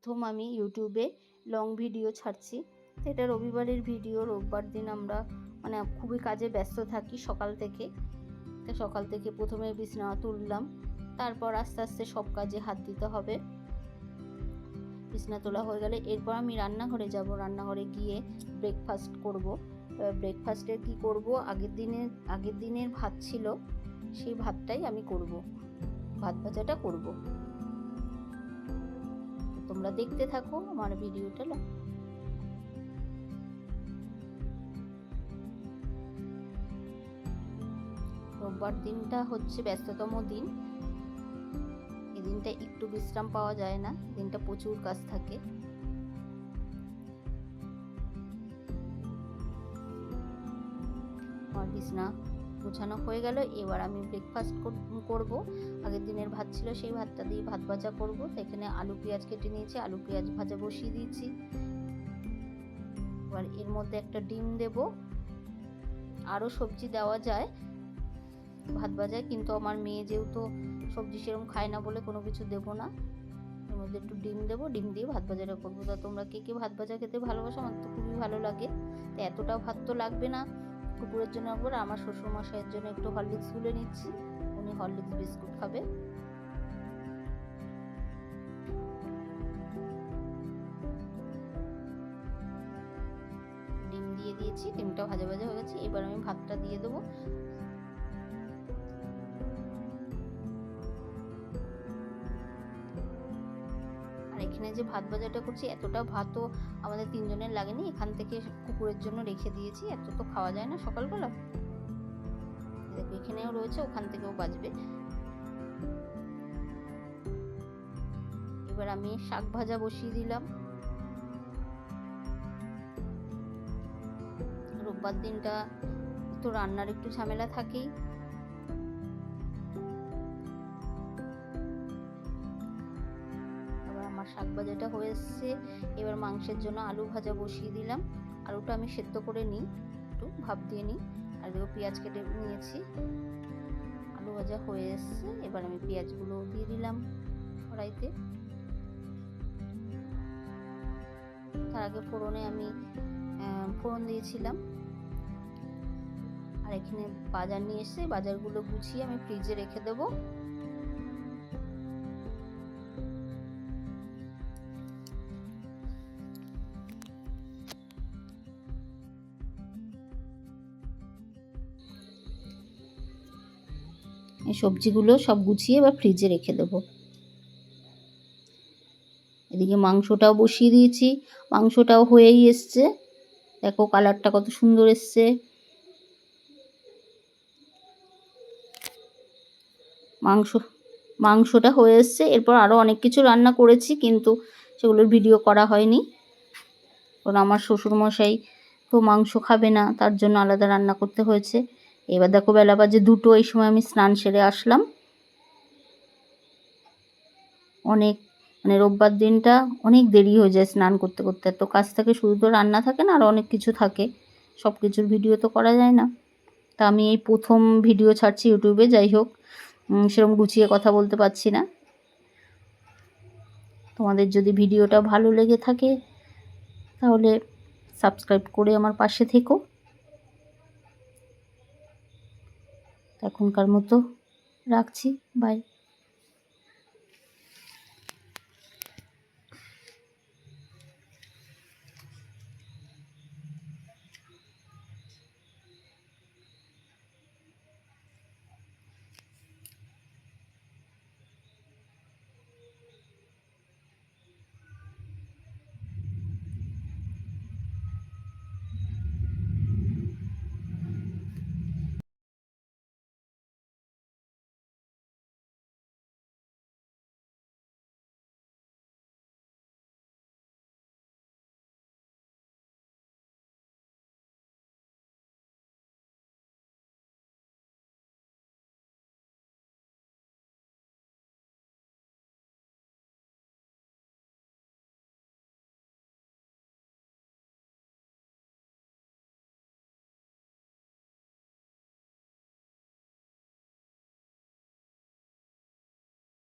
প্রথম আমি ইউটিউবে লং ভিডিও ছাড়ছি। এটা রবিবারের ভিডিও। রোববার দিন আমরা মানে খুবই কাজে ব্যস্ত থাকি সকাল থেকে। তো সকাল থেকে প্রথমে বিছানা তুললাম, তারপর আস্তে আস্তে সব কাজে হাত দিতে হবে। বিছানা তোলা হয়ে গেলে এরপর আমি রান্নাঘরে যাব। রান্নাঘরে গিয়ে ব্রেকফাস্ট করব। ব্রেকফাস্টে কি করব, আগের দিনের ভাত ছিল, সেই ভাতটাই আমি করব, ভাত ভাজাটা করব। তোমরা দেখতে থাকো আমার ভিডিওটা। রোববার দিনটা হচ্ছে ব্যস্ততম দিন। এই দিনটা একটু বিশ্রাম পাওয়া যায় না, দিনটা প্রচুর কাজ থাকে। আমার বিছানা গোছানো হয়ে গেল। এবার আমি ব্রেকফাস্ট করব। আগের দিনের ভাত ছিল, সেই ভাতটা দিয়ে ভাত ভাজা করব। তো এখানে আলু পেঁয়াজ কেটে নিয়েছি, আলু পেঁয়াজ ভাজা বসিয়ে দিয়েছি। এবার এর মধ্যে একটা ডিম দেব। আরও সবজি দেওয়া যায় ভাত ভাজায়, কিন্তু আমার মেয়ে যেহেতু সবজি সেরকম খায় না বলে কোনো কিছু দেবো না। এর মধ্যে একটু ডিম দেবো, ডিম দিয়ে ভাত ভাজাটা করবো। তা তোমরা কে কে ভাত ভাজা খেতে ভালোবাসো? আমার তো খুবই ভালো লাগে। তো এতটা ভাত তো লাগবে না। কুকুরের জন্য একবার, আমার শ্বশুরমশাইয়ের জন্য একটু হরলিক্স গুলে নিচ্ছি, উনি হরলিক্স বিস্কুট খাবে। ডিম দিয়ে দিয়েছি, ডিমটা ভাজা ভাজা হয়ে গেছে। এবার আমি ভাতটা দিয়ে দেবো। আর এখানে যে ভাত ভাজাটা করছি, এতটা ভাতও আমাদের তিনজনের লাগেনি, এখান থেকে কুকুরের জন্য রেখে দিয়েছি। এত তো খাওয়া যায় না সকালবেলা। দেখো এখানেও রয়েছে, ওখান থেকেও বাজবে। এবার আমি শাক ভাজা বসিয়ে দিলাম। রোববার দিনটা তো রান্নার একটু ঝামেলা থাকেই। আবার আমার শাক ভাজাটা হয়ে এসছে। এবার মাংসের জন্য আলু ভাজা বসিয়ে দিলাম। আলুটা আমি সেদ্ধ করে নিই, একটু ভাপ দিয়ে নিই। আর দেখো পেঁয়াজ কেটে নিয়েছি। আলু ভাজা হয়ে এসছে। এবার আমি পেঁয়াজগুলো দিয়ে দিলাম কড়াইতে। তার আগে ফোড়নে আমি ফোড়ন দিয়েছিলাম। আর এখানে বাজার নিয়ে এসে বাজারগুলো গুছিয়ে আমি ফ্রিজে রেখে দেবো। এই সবজিগুলো সব গুছিয়ে এবার ফ্রিজে রেখে দেবো। এদিকে মাংসটাও বসিয়ে দিয়েছি, মাংসটাও হয়েই এসছে। দেখো কালারটা কত সুন্দর এসছে। মাংসটা হয়ে এসছে। এরপর আরও অনেক কিছু রান্না করেছি, কিন্তু সেগুলোর ভিডিও করা হয়নি, কারণ আমার শ্বশুরমশাই তো মাংস খাবে না, তার জন্য আলাদা রান্না করতে হয়েছে। এবার দেখো বেলা বাজে 2টো, এই সময় আমি স্নান সেরে আসলাম। অনেক মানে রোববার দিনটা অনেক দেরি হয়ে যায় স্নান করতে করতে। এত কাজ থাকে, শুধু তো রান্না থাকে না, আর অনেক কিছু থাকে, সব কিছুর ভিডিও তো করা যায় না। তা আমি এই প্রথম ভিডিও ছাড়ছি ইউটিউবে। যাই হোক, সেরকম গুছিয়ে কথা বলতে পারছি না। তোমাদের যদি ভিডিওটা ভালো লেগে থাকে তাহলে সাবস্ক্রাইব করে আমার পাশে থেকো। এখনকার মতো রাখছি, বাই।